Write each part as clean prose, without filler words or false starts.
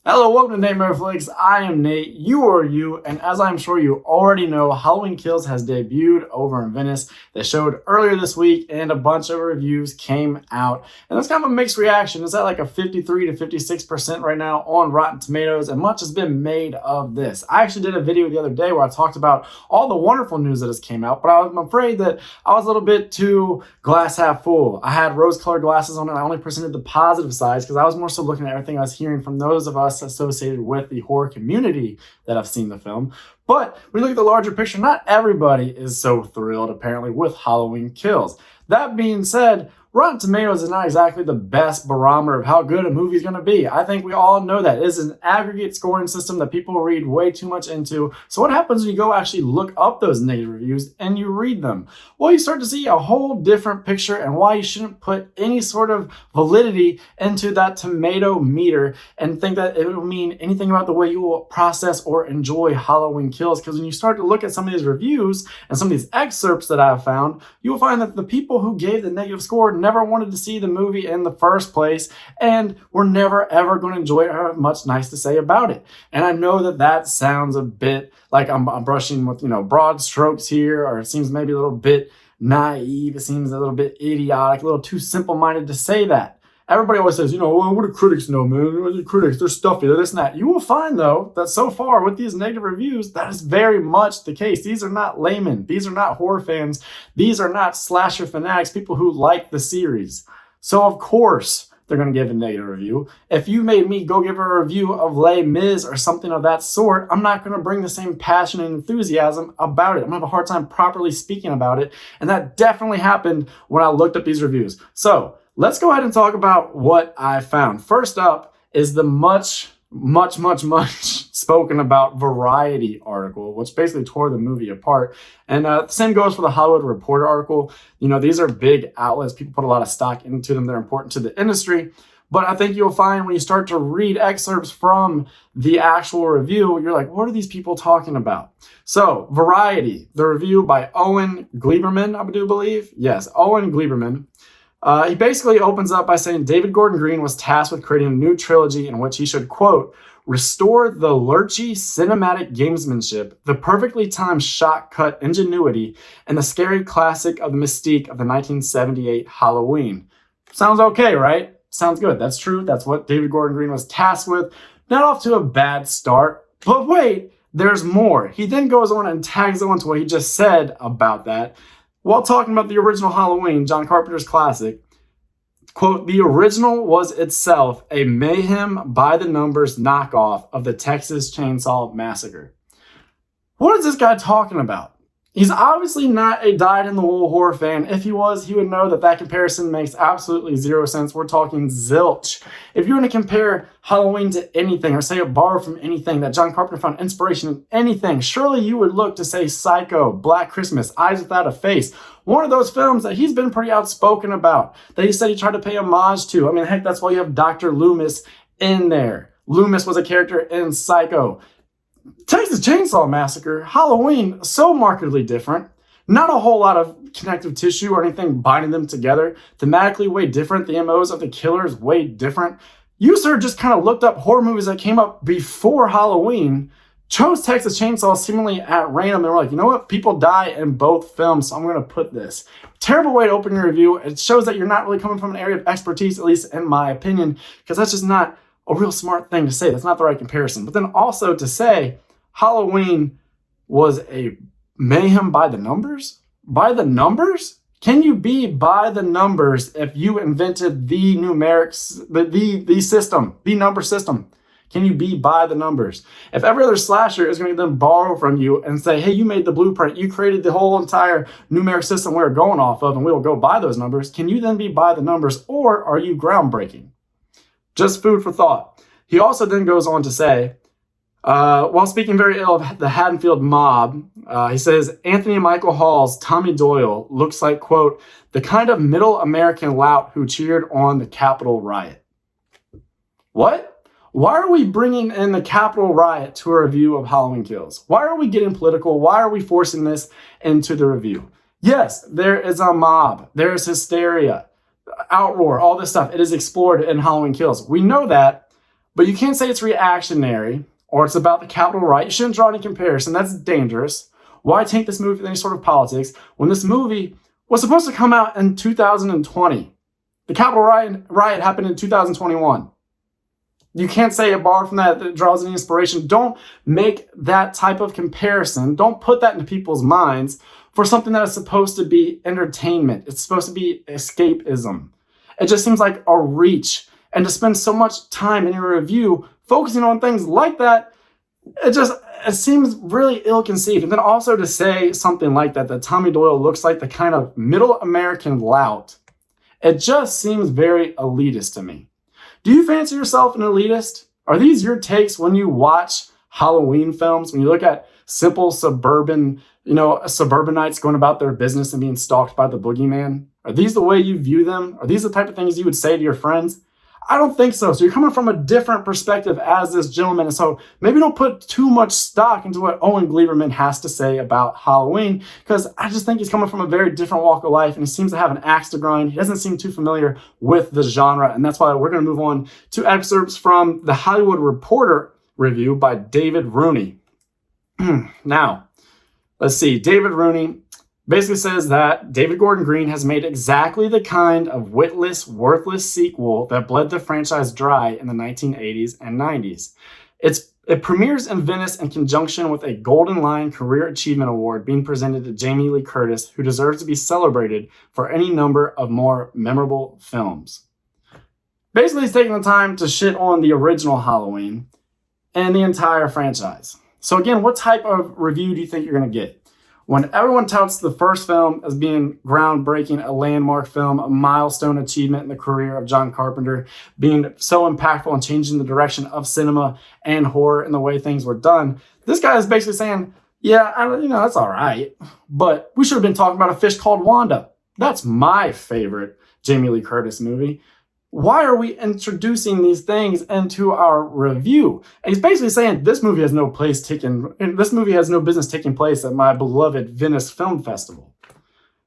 Hello, welcome to natemareflix. I am Nate, you are you, and as I'm sure you already know, Halloween Kills has debuted over in Venice. They showed earlier this week and a bunch of reviews came out. And that's kind of a mixed reaction. It's at like a 53 to 56% right now on Rotten Tomatoes, and much has been made of this. I actually did a video the other day where I talked about all the wonderful news that has came out, but I'm afraid that I was a little bit too glass half full. I had rose-colored glasses on and I only presented the positive sides because I was more so looking at everything I was hearing from those of us associated with the horror community that have seen the film. But when you look at the larger picture, not everybody is so thrilled apparently with Halloween Kills. That being said, Rotten Tomatoes is not exactly the best barometer of how good a movie is going to be. I think we all know that. It is an aggregate scoring system that people read way too much into. So what happens when you go actually look up those negative reviews and you read them? Well, you start to see a whole different picture and why you shouldn't put any sort of validity into that tomato meter and think that it will mean anything about the way you will process or enjoy Halloween Kills. Because when you start to look at some of these reviews and some of these excerpts that I've found, you will find that the people who gave the negative score never wanted to see the movie in the first place and were never ever going to enjoy it or have much nice to say about it. And I know that that sounds a bit like I'm brushing with, broad strokes here, or it seems maybe a little bit naive. It seems a little bit idiotic, a little too simple-minded to say that. Everybody always says, well, what do critics know, man? The critics, they're stuffy, they're this and that. You will find, though, that so far with these negative reviews, that is very much the case. These are not laymen. These are not horror fans. These are not slasher fanatics, people who like the series. So, of course, they're going to give a negative review. If you made me go give a review of Les Mis or something of that sort, I'm not going to bring the same passion and enthusiasm about it. I'm going to have a hard time properly speaking about it. And that definitely happened when I looked up these reviews. So, let's go ahead and talk about what I found. First up is the much spoken about Variety article, which basically tore the movie apart. And the same goes for the Hollywood Reporter article. These are big outlets. People put a lot of stock into them. They're important to the industry. But I think you'll find when you start to read excerpts from the actual review, you're like, what are these people talking about? So, Variety, the review by Owen Gleiberman, I do believe. Yes, Owen Gleiberman. He basically opens up by saying David Gordon Green was tasked with creating a new trilogy in which he should, quote, restore the lurchy cinematic gamesmanship, the perfectly timed shot cut ingenuity, and the scary classic of the mystique of the 1978 Halloween. Sounds okay, right? Sounds good. That's true. That's what David Gordon Green was tasked with. Not off to a bad start, but wait, there's more. He then goes on and tags on to what he just said about that. While talking about the original Halloween, John Carpenter's classic, quote, the original was itself a mayhem by the numbers knockoff of the Texas Chainsaw Massacre. What is this guy talking about? He's obviously not a dyed-in-the-wool horror fan. If he was, he would know that that comparison makes absolutely zero sense. We're talking zilch. If you want to compare Halloween to anything or say it borrowed from anything that John Carpenter found inspiration in anything, surely you would look to say Psycho, Black Christmas, Eyes Without a Face, one of those films that he's been pretty outspoken about, that he said he tried to pay homage to. I mean, heck, that's why you have Dr. Loomis in there. Loomis was a character in Psycho. Texas Chainsaw Massacre, Halloween, so markedly different. Not a whole lot of connective tissue or anything binding them together. Thematically way different. The MOs of the killers way different. You, sir, just kind of looked up horror movies that came up before Halloween, chose Texas Chainsaw seemingly at random, and were like, you know what? People die in both films, so I'm going to put this. Terrible way to open your review. It shows that you're not really coming from an area of expertise, at least in my opinion, because that's just not a real smart thing to say. That's not the right comparison. But then also to say Halloween was a mayhem by the numbers? By the numbers? Can you be by the numbers if you invented the numerics, the system, the number system? Can you be by the numbers? If every other slasher is going to then borrow from you and say, hey, you made the blueprint, you created the whole entire numeric system we're going off of, and we will go by those numbers, can you then be by the numbers, or are you groundbreaking? Just food for thought. He also then goes on to say, while speaking very ill of the Haddonfield mob, he says, Anthony Michael Hall's Tommy Doyle looks like, quote, the kind of middle American lout who cheered on the Capitol riot. What? Why are we bringing in the Capitol riot to a review of Halloween Kills? Why are we getting political? Why are we forcing this into the review? Yes, there is a mob. There is hysteria, outroar, all this stuff. It is explored in Halloween Kills. We know that. But you can't say it's reactionary or it's about the capital right. You shouldn't draw any comparison. That's dangerous. Why taint this movie with any sort of politics when this movie was supposed to come out in 2020? The Capitol riot happened in 2021. You can't say it borrowed from that it draws any inspiration. Don't make that type of comparison. Don't put that into people's minds for something that is supposed to be entertainment. It's supposed to be escapism. It just seems like a reach. And to spend so much time in your review focusing on things like that, it seems really ill-conceived. And then also to say something like that Tommy Doyle looks like the kind of middle American lout, it just seems very elitist to me. Do you fancy yourself an elitist? Are these your takes when you watch Halloween films? When you look at simple suburbanites going about their business and being stalked by the boogeyman? Are these the way you view them? Are these the type of things you would say to your friends? I don't think so. So you're coming from a different perspective as this gentleman. And so maybe don't put too much stock into what Owen Gleiberman has to say about Halloween, because I just think he's coming from a very different walk of life and he seems to have an axe to grind. He doesn't seem too familiar with the genre. And that's why we're going to move on to excerpts from the Hollywood Reporter review by David Rooney. Now, let's see. David Rooney basically says that David Gordon Green has made exactly the kind of witless, worthless sequel that bled the franchise dry in the 1980s and 90s. It premieres in Venice in conjunction with a Golden Lion Career Achievement Award being presented to Jamie Lee Curtis, who deserves to be celebrated for any number of more memorable films. Basically, he's taking the time to shit on the original Halloween and the entire franchise. So again, what type of review do you think you're going to get? When everyone touts the first film as being groundbreaking, a landmark film, a milestone achievement in the career of John Carpenter, being so impactful and changing the direction of cinema and horror and the way things were done, this guy is basically saying, yeah, that's all right, but we should have been talking about A Fish Called Wanda. That's my favorite Jamie Lee Curtis movie. Why are we introducing these things into our review? And he's basically saying this movie has no business taking place at my beloved Venice Film Festival.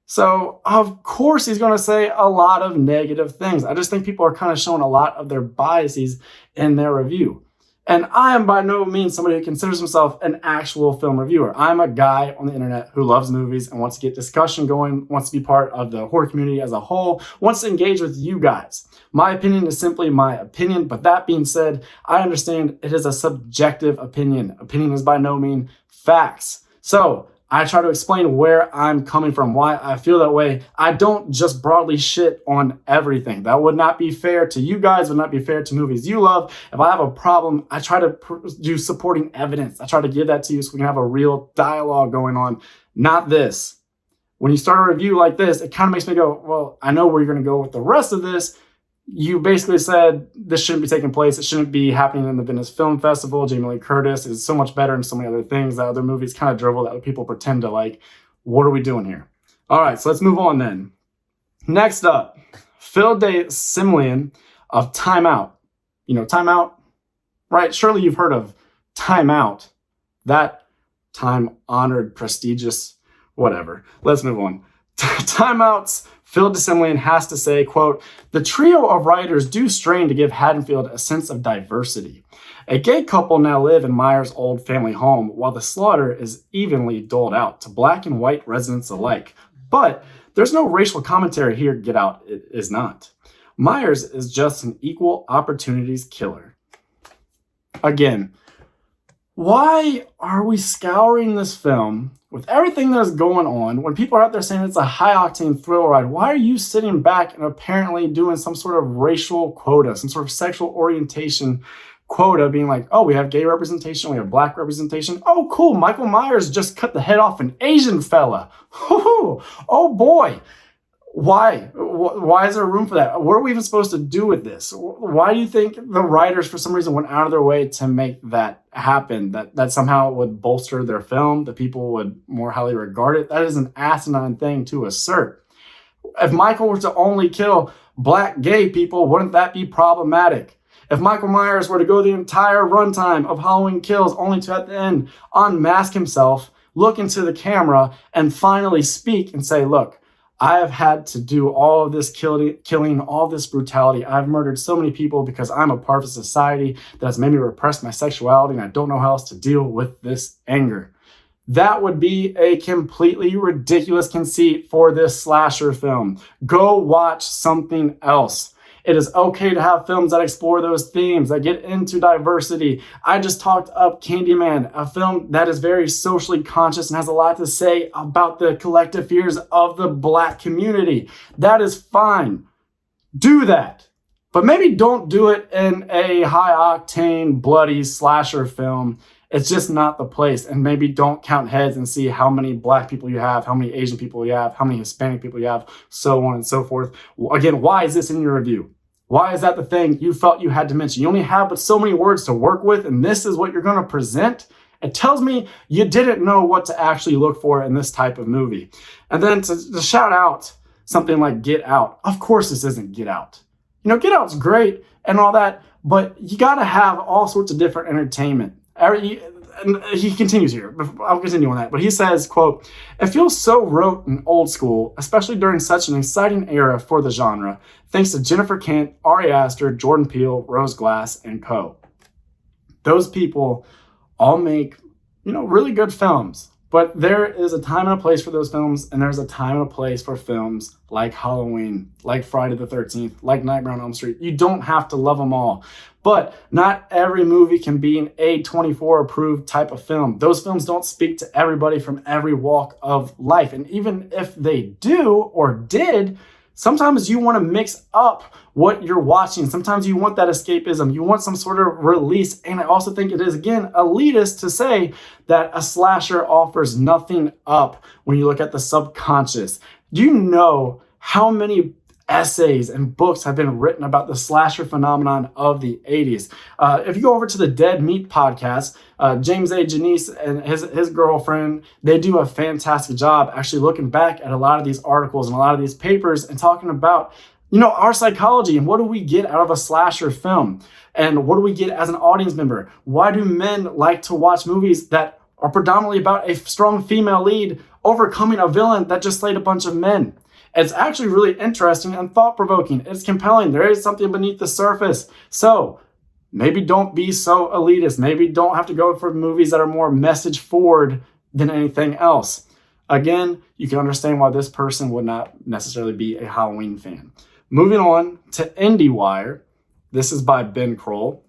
So of course he's going to say a lot of negative things. I just think people are kind of showing a lot of their biases in their review. And I am by no means somebody who considers himself an actual film reviewer. I'm a guy on the internet who loves movies and wants to get discussion going, wants to be part of the horror community as a whole, wants to engage with you guys. My opinion is simply my opinion, but that being said, I understand it is a subjective opinion. Opinion is by no means facts. So I try to explain where I'm coming from, why I feel that way. I don't just broadly shit on everything. That would not be fair to you guys, would not be fair to movies you love. If I have a problem, I try to do supporting evidence. I try to give that to you so we can have a real dialogue going on, not this. When you start a review like this, it kind of makes me go, well, I know where you're going to go with the rest of this. You basically said this shouldn't be taking place. It shouldn't be happening in the Venice Film Festival. Jamie Lee Curtis is so much better in so many other things. That other movies kind of drivel that people pretend to like. What are we doing here? All right, so let's move on then. Next up, Phil De Simlian of Time Out. You know, Time Out, right? Surely you've heard of Time Out. That time-honored, prestigious, whatever. Let's move on. Time Out's Phil De Simlian has to say, quote, "The trio of writers do strain to give Haddonfield a sense of diversity. A gay couple now live in Myers' old family home, while the slaughter is evenly doled out to black and white residents alike. But there's no racial commentary here, Get Out it is not. Myers is just an equal opportunities killer." Again, why are we scouring this film with everything that's going on when people are out there saying it's a high-octane thrill ride? Why are you sitting back and apparently doing some sort of racial quota, some sort of sexual orientation quota, being like, oh, we have gay representation, we have black representation. Oh, cool, Michael Myers just cut the head off an Asian fella. Oh boy. Why? Why is there room for that? What are we even supposed to do with this? Why do you think the writers, for some reason, went out of their way to make that happen? That somehow would bolster their film, that people would more highly regard it? That is an asinine thing to assert. If Michael were to only kill black gay people, wouldn't that be problematic? If Michael Myers were to go the entire runtime of Halloween Kills only to at the end unmask himself, look into the camera, and finally speak and say, look, I have had to do all of this killing, all this brutality. I've murdered so many people because I'm a part of a society that has made me repress my sexuality, and I don't know how else to deal with this anger. That would be a completely ridiculous conceit for this slasher film. Go watch something else. It is okay to have films that explore those themes, that get into diversity. I just talked up Candyman, a film that is very socially conscious and has a lot to say about the collective fears of the Black community. That is fine. Do that. But maybe don't do it in a high-octane, bloody slasher film. It's just not the place. And maybe don't count heads and see how many Black people you have, how many Asian people you have, how many Hispanic people you have, so on and so forth. Again, why is this in your review? Why is that the thing you felt you had to mention? You only have but so many words to work with, and this is what you're going to present? It tells me you didn't know what to actually look for in this type of movie. And then to shout out something like Get Out. Of course this isn't Get Out. You know, Get Out's great and all that, but you got to have all sorts of different entertainment. And he continues here. I'll continue on that. But he says, quote, "It feels so rote and old school, especially during such an exciting era for the genre, thanks to Jennifer Kent, Ari Aster, Jordan Peele, Rose Glass, and co." Those people all make, really good films. But there is a time and a place for those films, and there's a time and a place for films like Halloween, like Friday the 13th, like Nightmare on Elm Street. You don't have to love them all. But not every movie can be an A24 approved type of film. Those films don't speak to everybody from every walk of life. And even if they do or did, sometimes you want to mix up what you're watching. Sometimes you want that escapism. You want some sort of release. And I also think it is, again, elitist to say that a slasher offers nothing up when you look at the subconscious. Do you know how many essays and books have been written about the slasher phenomenon of the 80s? If you go over to the Dead Meat podcast, James A. Janice and his girlfriend, they do a fantastic job actually looking back at a lot of these articles and a lot of these papers and talking about, our psychology and what do we get out of a slasher film? And what do we get as an audience member? Why do men like to watch movies that are predominantly about a strong female lead overcoming a villain that just slayed a bunch of men? It's actually really interesting and thought-provoking. It's compelling. There is something beneath the surface. So maybe don't be so elitist. Maybe don't have to go for movies that are more message forward than anything else. Again, you can understand why this person would not necessarily be a Halloween fan. Moving on to IndieWire. This is by Ben Kroll.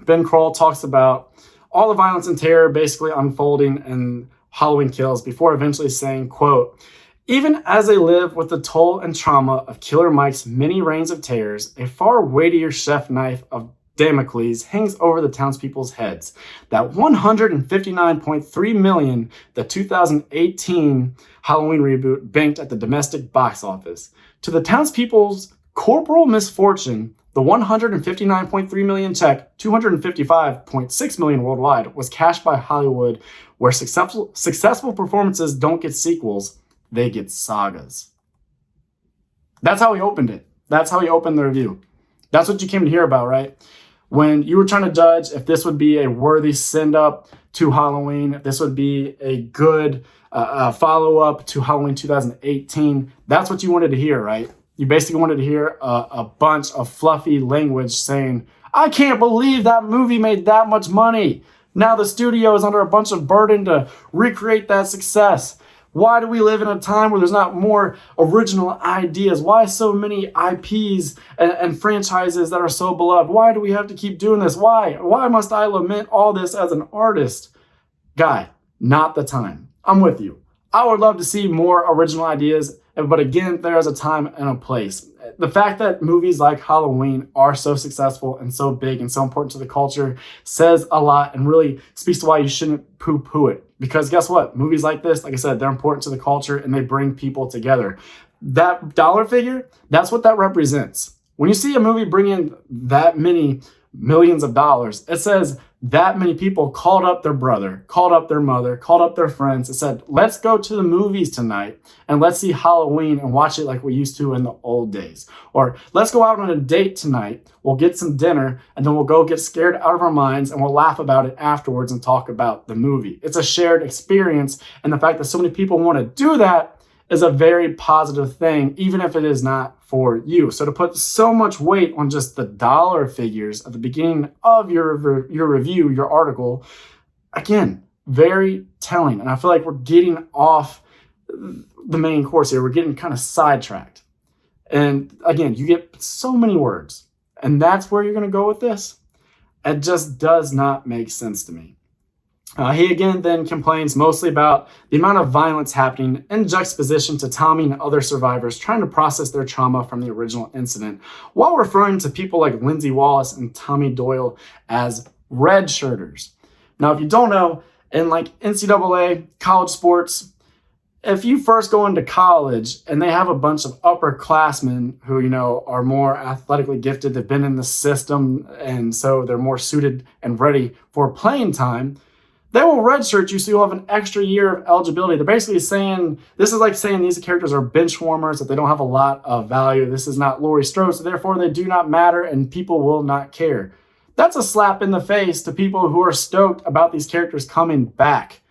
Ben Kroll talks about all the violence and terror basically unfolding in Halloween Kills before eventually saying, quote, "Even as they live with the toll and trauma of Killer Mike's many reigns of terrors, a far weightier chef knife of Damocles hangs over the townspeople's heads. That $159.3 million the 2018 Halloween reboot banked at the domestic box office. To the townspeople's corporal misfortune, the $159.3 million check, $255.6 million worldwide, was cashed by Hollywood, where successful performances don't get sequels. They get sagas." That's how he opened it. That's how he opened the review. That's what you came to hear about, right? When you were trying to judge if this would be a worthy send-up to Halloween, if this would be a good follow-up to Halloween 2018, that's what you wanted to hear, right? You basically wanted to hear a bunch of fluffy language saying, "I can't believe that movie made that much money. Now the studio is under a bunch of burden to recreate that success. Why do we live in a time where there's not more original ideas? Why so many IPs and franchises that are so beloved? Why do we have to keep doing this? Why must I lament all this as an artist?" Guy, not the time. I'm with you. I would love to see more original ideas, but again, there is a time and a place. The fact that movies like Halloween are so successful and so big and so important to the culture says a lot and really speaks to why you shouldn't poo-poo it. Because guess what? Movies like this, like I said, they're important to the culture and they bring people together. That dollar figure, that's what that represents. When you see a movie bring in that many millions of dollars, it says that many people called up their brother, called up their mother, called up their friends and said, "Let's go to the movies tonight and let's see Halloween and watch it like we used to in the old days." Or let's go out on a date tonight, we'll get some dinner and then we'll go get scared out of our minds and we'll laugh about it afterwards and talk about the movie. It's a shared experience, and the fact that so many people want to do that is a very positive thing, even if it is not for you. So to put so much weight on just the dollar figures at the beginning of your review, your article, again, very telling. And I feel like we're getting off the main course here. We're getting kind of sidetracked. And again, you get so many words, and that's where you're going to go with this. It just does not make sense to me. He again then complains mostly about the amount of violence happening in juxtaposition to Tommy and other survivors trying to process their trauma from the original incident, while referring to people like Lindsay Wallace and Tommy Doyle as red shirters. Now, if you don't know, in like NCAA, college sports, if you first go into college and they have a bunch of upperclassmen who, are more athletically gifted, they've been in the system, and so they're more suited and ready for playing time, they will redshirt you so you'll have an extra year of eligibility. They're basically saying, this is like saying these characters are bench warmers, that they don't have a lot of value. This is not Laurie Strode, so therefore they do not matter and people will not care. That's a slap in the face to people who are stoked about these characters coming back.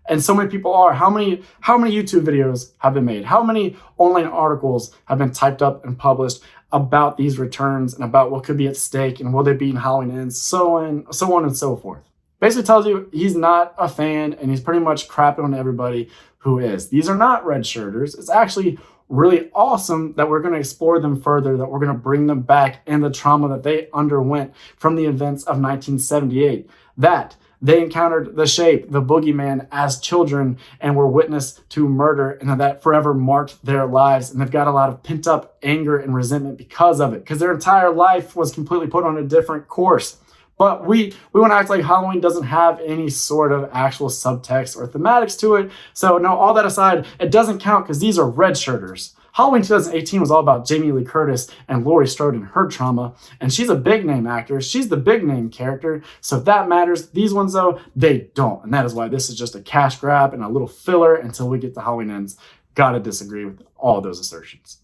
And so many people are. How many YouTube videos have been made? How many online articles have been typed up and published about these returns and about what could be at stake and will they be in Halloween Ends, so on and so forth. Basically tells you he's not a fan and he's pretty much crapping on everybody who is. These are not red shirters. It's actually really awesome that we're going to explore them further, that we're going to bring them back and the trauma that they underwent from the events of 1978. That they encountered the Shape, the boogeyman, as children and were witness to murder, and that forever marked their lives. And they've got a lot of pent up anger and resentment because of it, because their entire life was completely put on a different course. But we want to act like Halloween doesn't have any sort of actual subtext or thematics to it. So no, all that aside, it doesn't count because these are red shirters. Halloween 2018 was all about Jamie Lee Curtis and Laurie Strode and her trauma. And she's a big name actor. She's the big name character. So that matters. These ones, though, they don't. And that is why this is just a cash grab and a little filler until we get to Halloween Ends. Gotta disagree with all of those assertions.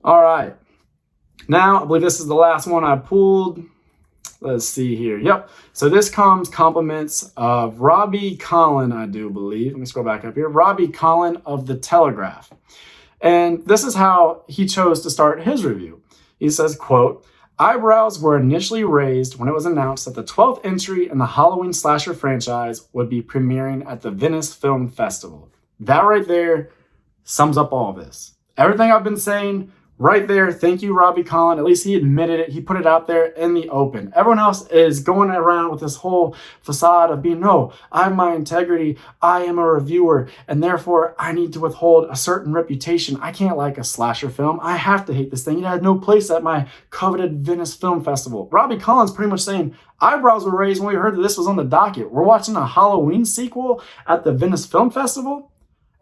All right. Now, I believe this is the last one I pulled. Let's see here. Yep. So this comes compliments of Robbie Collin, I do believe. Let me scroll back up here. Robbie Collin of the Telegraph. And this is how he chose to start his review. He says, quote, "Eyebrows were initially raised when it was announced that the 12th entry in the Halloween slasher franchise would be premiering at the Venice Film Festival." That right there sums up all this. Everything I've been saying right there. Thank you, Robbie Collin. At least he admitted it. He put it out there in the open. Everyone else is going around with this whole facade of being, no, I have my integrity. I am a reviewer, and therefore I need to withhold a certain reputation. I can't like a slasher film. I have to hate this thing. It had no place at my coveted Venice Film Festival. Robbie Collin's pretty much saying, eyebrows were raised when we heard that this was on the docket. We're watching a Halloween sequel at the Venice Film Festival?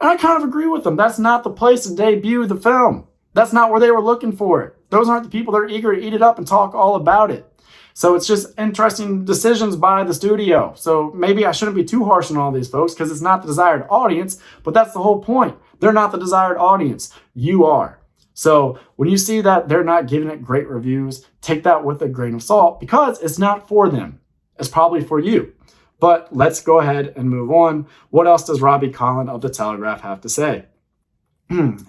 And I kind of agree with him. That's not the place to debut the film. That's not where they were looking for it. Those aren't the people that are eager to eat it up and talk all about it. So it's just interesting decisions by the studio. So maybe I shouldn't be too harsh on all these folks because it's not the desired audience, but that's the whole point. They're not the desired audience. You are. So when you see that they're not giving it great reviews, take that with a grain of salt because it's not for them. It's probably for you. But let's go ahead and move on. What else does Robbie Collin of the Telegraph have to say?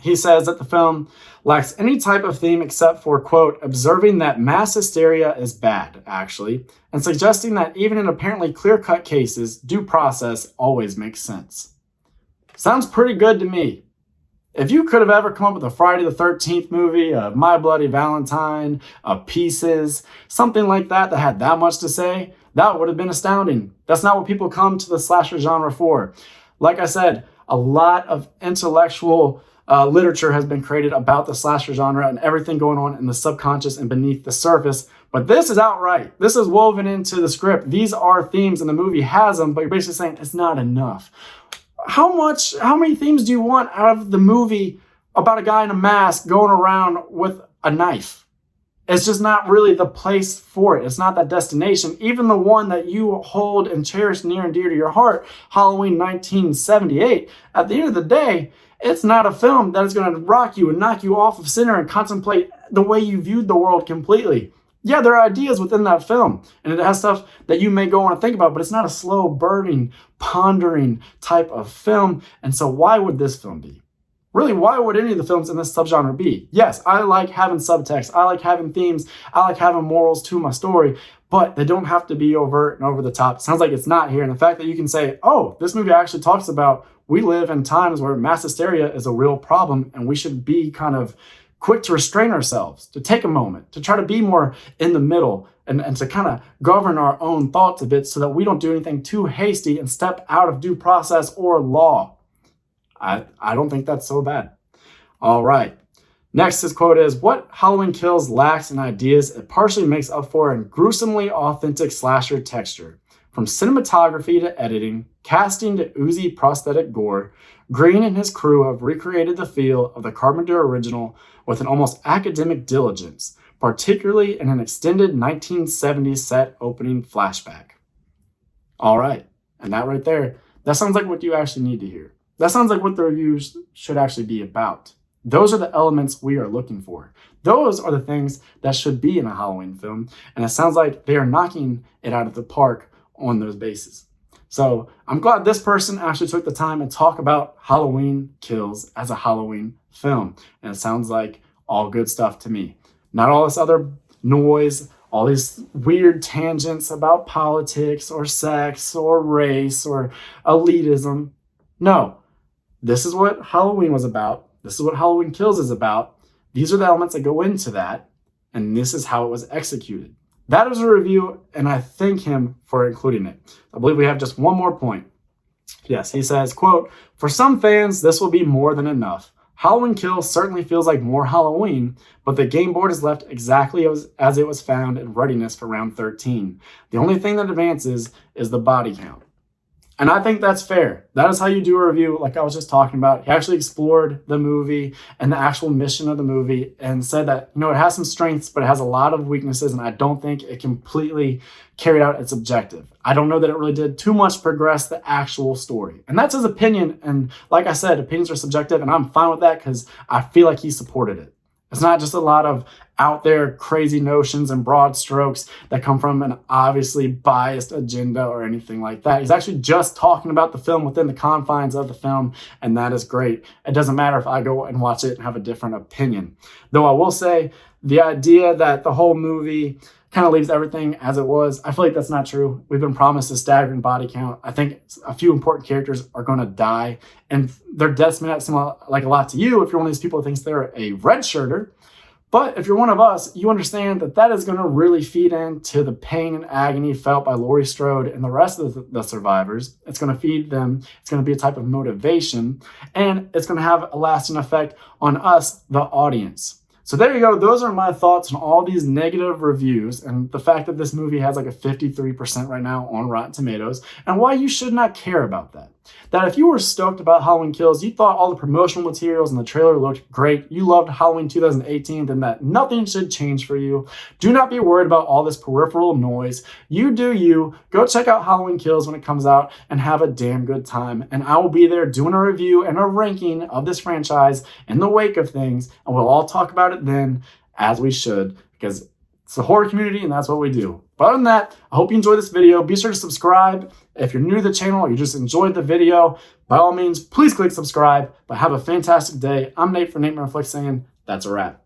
He says that the film lacks any type of theme except for, quote, observing that mass hysteria is bad, actually, and suggesting that even in apparently clear-cut cases, due process always makes sense. Sounds pretty good to me. If you could have ever come up with a Friday the 13th movie, a My Bloody Valentine, a Pieces, something like that that had that much to say, that would have been astounding. That's not what people come to the slasher genre for. Like I said, a lot of intellectual literature has been created about the slasher genre and everything going on in the subconscious and beneath the surface. But this is outright. This is woven into the script. These are themes and the movie has them, but you're basically saying it's not enough. How many themes do you want out of the movie about a guy in a mask going around with a knife? It's just not really the place for it. It's not that destination. Even the one that you hold and cherish near and dear to your heart, Halloween 1978, at the end of the day, it's not a film that is going to rock you and knock you off of center and contemplate the way you viewed the world completely. Yeah, there are ideas within that film, and it has stuff that you may go on to think about, but it's not a slow burning, pondering type of film. And so why would this film be? Really, why would any of the films in this subgenre be? Yes, I like having subtext, I like having themes, I like having morals to my story, but they don't have to be overt and over the top. It sounds like it's not here. And the fact that you can say, oh, this movie actually talks about we live in times where mass hysteria is a real problem and we should be kind of quick to restrain ourselves, to take a moment, to try to be more in the middle and to kind of govern our own thoughts a bit so that we don't do anything too hasty and step out of due process or law. I don't think that's so bad. All right. Next, his quote is, what Halloween Kills lacks in ideas, it partially makes up for in gruesomely authentic slasher texture. From cinematography to editing, casting to oozy prosthetic gore, Green and his crew have recreated the feel of the Carpenter original with an almost academic diligence, particularly in an extended 1970s set opening flashback. All right. And that right there, that sounds like what you actually need to hear. That sounds like what the reviews should actually be about. Those are the elements we are looking for. Those are the things that should be in a Halloween film. And it sounds like they are knocking it out of the park on those bases. So I'm glad this person actually took the time and talk about Halloween Kills as a Halloween film. And it sounds like all good stuff to me. Not all this other noise, all these weird tangents about politics or sex or race or elitism. No. This is what Halloween was about. This is what Halloween Kills is about. These are the elements that go into that, and this is how it was executed. That is a review, and I thank him for including it. I believe we have just one more point. Yes, he says, quote, for some fans, this will be more than enough. Halloween Kills certainly feels like more Halloween, but the game board is left exactly as it was found in readiness for round 13. The only thing that advances is the body count. And I think that's fair. That is how you do a review, like I was just talking about. He actually explored the movie and the actual mission of the movie and said that, it has some strengths, but it has a lot of weaknesses, and I don't think it completely carried out its objective. I don't know that it really did too much progress the actual story. And that's his opinion. And like I said, opinions are subjective, and I'm fine with that because I feel like he supported it. It's not just a lot of out there crazy notions and broad strokes that come from an obviously biased agenda or anything like that. He's actually just talking about the film within the confines of the film, and that is great. It doesn't matter if I go and watch it and have a different opinion. Though I will say the idea that the whole movie kind of leaves everything as it was, I feel like that's not true. We've been promised a staggering body count. I think a few important characters are going to die, and their deaths may not seem like a lot to you if you're one of these people who thinks they're a redshirter. But if you're one of us, you understand that that is going to really feed into the pain and agony felt by Laurie Strode and the rest of the survivors. It's going to feed them. It's going to be a type of motivation, and it's going to have a lasting effect on us, the audience. So there you go. Those are my thoughts on all these negative reviews and the fact that this movie has like a 53% right now on Rotten Tomatoes, and why you should not care about that. That if you were stoked about Halloween Kills, you thought all the promotional materials and the trailer looked great, you loved Halloween 2018, then that nothing should change for you. Do not be worried about all this peripheral noise. You do you. Go check out Halloween Kills when it comes out and have a damn good time. And I will be there doing a review and a ranking of this franchise in the wake of things, and we'll all talk about it then, as we should, because it's the horror community and that's what we do. But other than that, I hope you enjoyed this video. Be sure to subscribe. If you're new to the channel or you just enjoyed the video, by all means, please click subscribe. But have a fantastic day. I'm Nate from natemareflix saying that's a wrap.